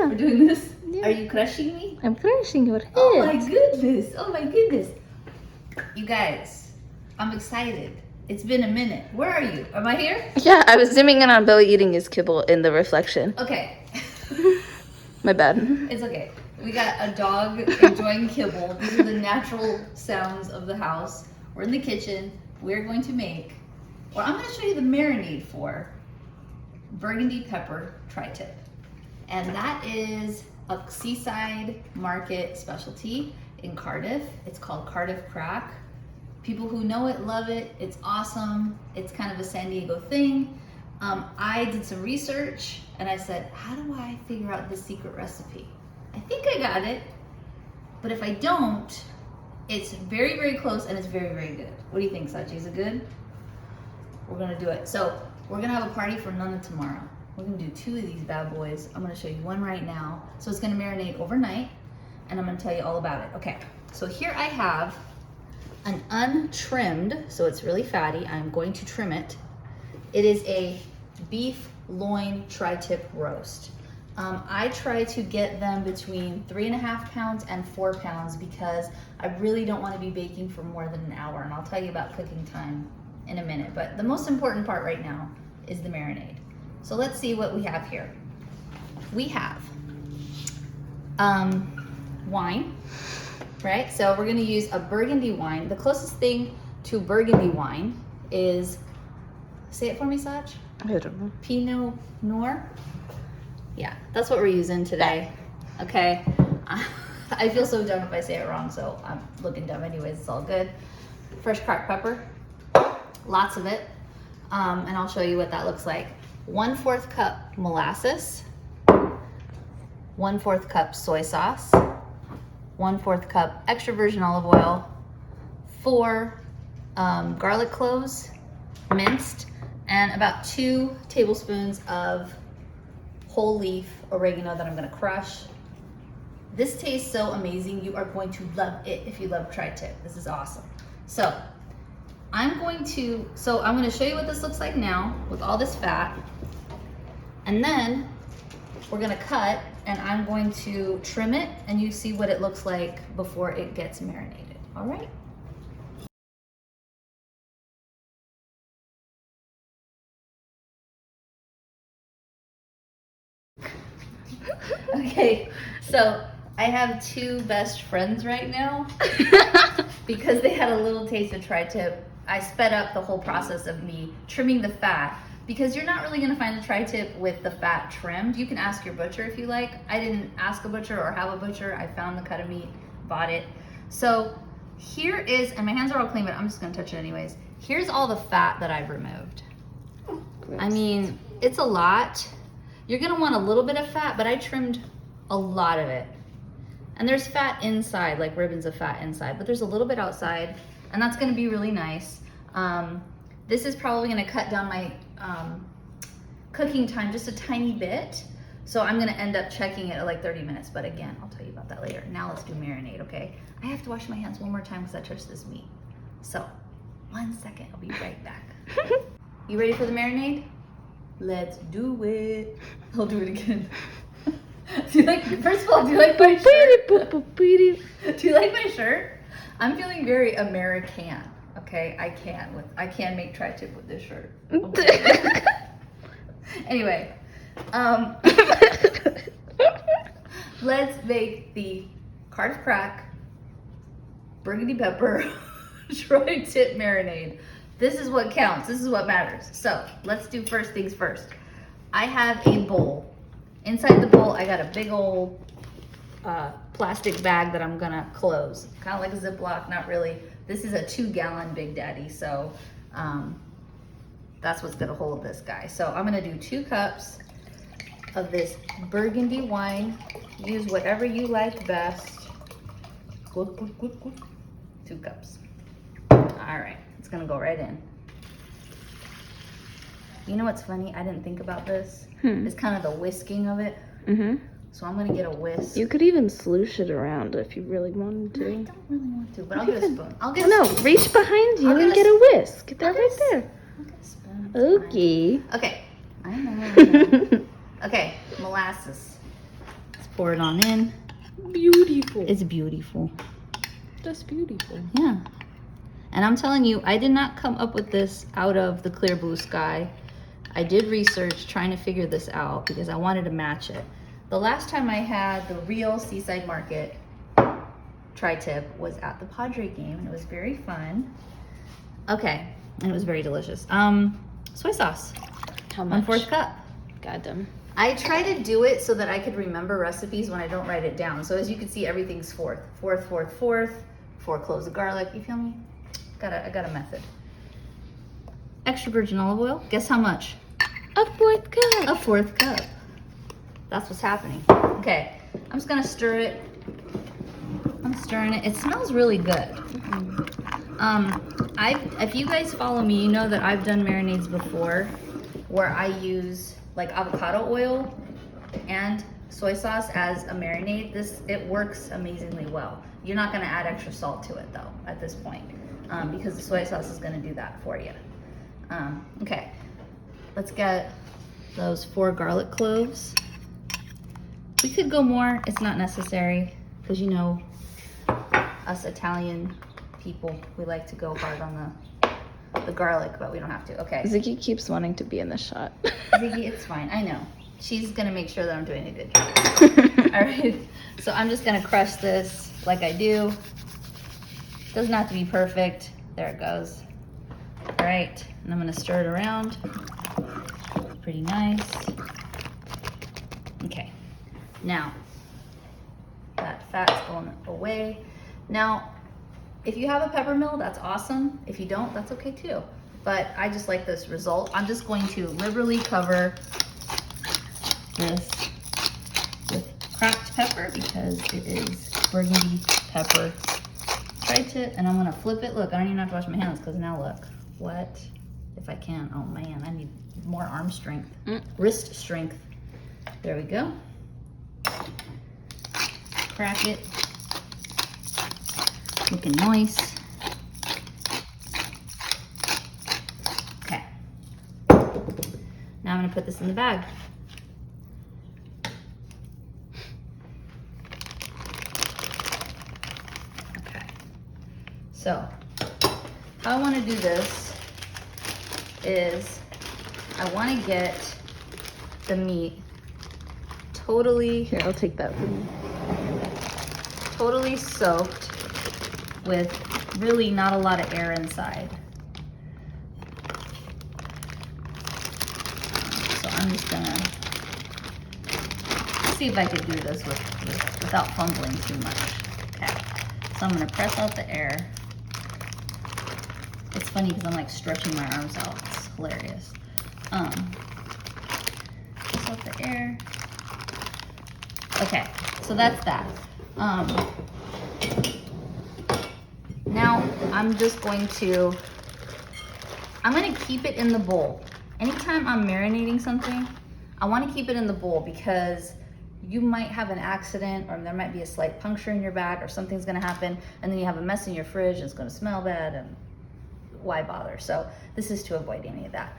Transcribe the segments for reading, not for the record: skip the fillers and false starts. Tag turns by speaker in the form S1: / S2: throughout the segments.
S1: Yeah.
S2: We're doing this?
S1: Yeah.
S2: Are you crushing me?
S1: I'm crushing your head.
S2: Oh my goodness. Oh my goodness. You guys, I'm excited. It's been a minute. Where are you? Am I here?
S1: Yeah, I was zooming in on Billy eating his kibble in the reflection.
S2: Okay.
S1: My bad.
S2: It's okay. We got a dog enjoying kibble. These are the natural sounds of the house. We're in the kitchen. We're going to make, or I'm going to show you the marinade for Burgundy Pepper Tri Tip. And that is a Seaside Market specialty in Cardiff. It's called Cardiff Crack. People who know it love it. It's awesome. It's kind of a San Diego thing. I did some research and I said, how do I figure out the secret recipe? I think I got it, but if I don't, it's very, very close and it's very, very good. What do you think, Sachi? Is it good? We're gonna do it. So we're gonna have a party for Nana tomorrow. We're gonna do 2 of these bad boys. I'm gonna show you one right now. So it's gonna marinate overnight and I'm gonna tell you all about it. Okay, so here I have an untrimmed, so it's really fatty. I'm going to trim it. It is a beef loin tri-tip roast. I try to get them between 3.5 pounds and 4 pounds because I really don't want to be baking for more than an hour, and I'll tell you about cooking time in a minute. But the most important part right now is the marinade. So let's see what we have here. We have wine, right? So we're gonna use a Burgundy wine. The closest thing to Burgundy wine is, say it for me, Saj?
S1: I don't know.
S2: Pinot Noir. Yeah, that's what we're using today. Okay. I feel so dumb if I say it wrong, so I'm looking dumb anyways. It's all good. Fresh cracked pepper, lots of it, and I'll show you what that looks like. 1/4 cup molasses, 1/4 cup soy sauce, 1/4 cup extra virgin olive oil, 4 garlic cloves, minced, and about 2 tablespoons of whole leaf oregano that I'm gonna crush. This tastes so amazing. You are going to love it if you love tri-tip. This is awesome. So I'm going to show you what this looks like now with all this fat. And then we're gonna cut and I'm going to trim it and you see what it looks like before it gets marinated, all right? Okay, so I have 2 best friends right now because they had a little taste of tri-tip. I sped up the whole process of me trimming the fat because you're not really gonna find the tri-tip with the fat trimmed. You can ask your butcher if you like. I didn't ask a butcher or have a butcher. I found the cut of meat, bought it. So here is, and my hands are all clean, but I'm just gonna touch it anyways. Here's all the fat that I've removed.
S1: Gross.
S2: I mean, it's a lot. You're gonna want a little bit of fat, but I trimmed a lot of it. And there's fat inside, like ribbons of fat inside, but there's a little bit outside, and that's gonna be really nice. This is probably gonna cut down my cooking time just a tiny bit. So I'm gonna end up checking it at like 30 minutes, but again, I'll tell you about that later. Now let's do marinade, okay? I have to wash my hands one more time because I touched this meat. So, 1 second, I'll be right back. You ready for the marinade? Let's do it. I'll do it again. Do you like, first of all, do you like my shirt? Do you like my shirt? I'm feeling very American, okay? I can make tri-tip with this shirt. Okay. Anyway, let's make the Cardiff Crack Burgundy Pepper Tri Tip marinade. This is what counts. This is what matters. So let's do first things first. I have a bowl. Inside the bowl, I got a big old plastic bag that I'm gonna close. Kind of like a Ziploc, not really. This is a 2-gallon Big Daddy, so that's what's gonna hold this guy. So I'm gonna do 2 cups of this Burgundy wine. Use whatever you like best. 2 cups. All right, it's gonna go right in. You know what's funny? I didn't think about this. It's kind of the whisking of it. So I'm gonna get a whisk.
S1: You could even sloosh it around if you really wanted to.
S2: I don't really want to, but I'll get a spoon. I'll get a spoon.
S1: No, reach behind you and get a whisk. Get that right there.
S2: I'll get a spoon.
S1: Okay.
S2: Okay. I know. Okay, molasses. Pour it on in.
S1: Beautiful.
S2: It's beautiful.
S1: That's beautiful.
S2: Yeah. And I'm telling you, I did not come up with this out of the clear blue sky. I did research trying to figure this out because I wanted to match it. The last time I had the real Seaside Market Tri Tip was at the Padre game, and it was very fun. Okay, and it was very delicious. Soy sauce.
S1: How much?
S2: 1/4 cup.
S1: Goddamn.
S2: I try to do it so that I could remember recipes when I don't write it down. So as you can see, everything's fourth. 4 cloves of garlic. You feel me? I got a method. Extra virgin olive oil. Guess how much?
S1: A 4th cup.
S2: A 4th cup. That's what's happening. Okay, I'm just gonna stir it. I'm stirring it. It smells really good. If you guys follow me, you know that I've done marinades before where I use like avocado oil and soy sauce as a marinade. It works amazingly well. You're not gonna add extra salt to it though at this point because the soy sauce is gonna do that for you. Okay, let's get those 4 garlic cloves. We could go more, it's not necessary because you know us Italian people, we like to go hard on the garlic, but we don't have to. Okay.
S1: Ziggy keeps wanting to be in the shot.
S2: Ziggy, it's fine. I know. She's gonna make sure that I'm doing a good job. All right. So I'm just gonna crush this like I do. Doesn't have to be perfect. There it goes. All right. And I'm gonna stir it around. Pretty nice. Okay. Now, that fat's going away. Now, if you have a pepper mill, that's awesome. If you don't, that's okay too. But I just like this result. I'm just going to liberally cover this with cracked pepper because it is Burgundy Pepper Tri Tip. And I'm gonna flip it. Look, I don't even have to wash my hands because now look. What if I can? Oh man, I need more arm strength, wrist strength. There we go. Crack it. Looking nice. Okay. Now I'm gonna put this in the bag. Okay. So, how I wanna do this is I wanna get the meat totally,
S1: Here, I'll take that from you.
S2: totally soaked with really not a lot of air inside. So I'm just gonna see if I could do this without fumbling too much. Okay, so I'm gonna press out the air. It's funny because I'm like stretching my arms out. It's hilarious. Press out the air. Okay, so that's that. Now I'm just going to keep it in the bowl. Anytime I'm marinating something, I want to keep it in the bowl because you might have an accident or there might be a slight puncture in your bag or something's going to happen and then you have a mess in your fridge and it's going to smell bad and why bother? So this is to avoid any of that.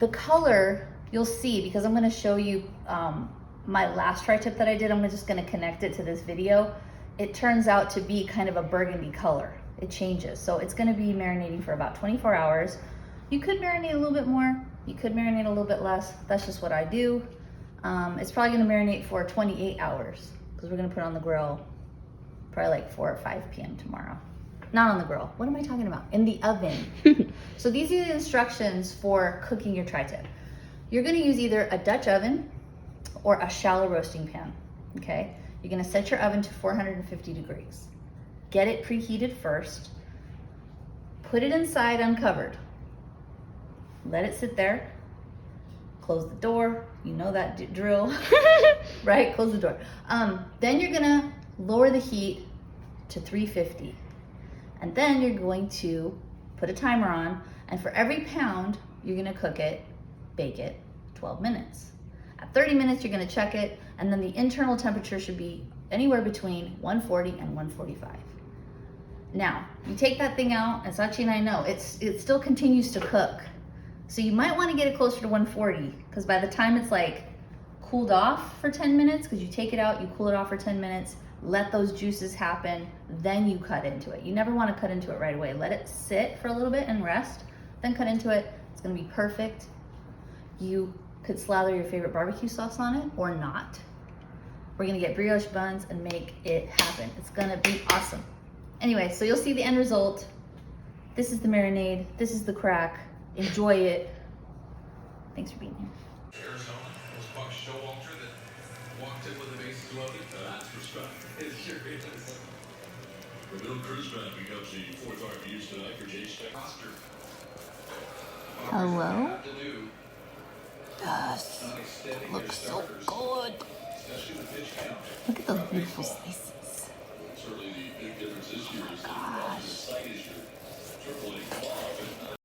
S2: The color you'll see because I'm going to show you my last tri tip that I did. I'm just going to connect it to this video. It turns out to be kind of a burgundy color. It changes. So it's going to be marinating for about 24 hours. You could marinate a little bit more. You could marinate a little bit less. That's just what I do. It's probably going to marinate for 28 hours because we're going to put it on the grill probably like 4 or 5 p.m. tomorrow. Not on the grill. What am I talking about? In the oven. So these are the instructions for cooking your tri tip. You're going to use either a Dutch oven or a shallow roasting pan. Okay? You're gonna set your oven to 450 degrees. Get it preheated first. Put it inside uncovered. Let it sit there. Close the door. You know that drill, right? Close the door. Then you're gonna lower the heat to 350. And then you're going to put a timer on, and for every pound, you're gonna cook it, bake it, 12 minutes. At 30 minutes, you're gonna check it, and then the internal temperature should be anywhere between 140 and 145. Now, you take that thing out, and Sachi and I know, it still continues to cook. So you might wanna get it closer to 140, because by the time it's like cooled off for 10 minutes, because you take it out, you cool it off for 10 minutes, let those juices happen, then you cut into it. You never want to cut into it right away. Let it sit for a little bit and rest, then cut into it. It's gonna be perfect. You could slather your favorite barbecue sauce on it or not. We're gonna get brioche buns and make it happen. It's gonna be awesome. Anyway, so you'll see the end result. This is the marinade, this is the crack. Enjoy it. Thanks for being here.
S3: Arizona was Buck Showalter that walked in with the bases loaded. That's respect. It sure is. The middle cruise man becomes the fourth RBUs tonight for Jay Steck.
S2: Hello?
S1: Yes. Looks so good. Look at those beautiful slices.
S3: Certainly the big difference this year is that the site is your AAA bar.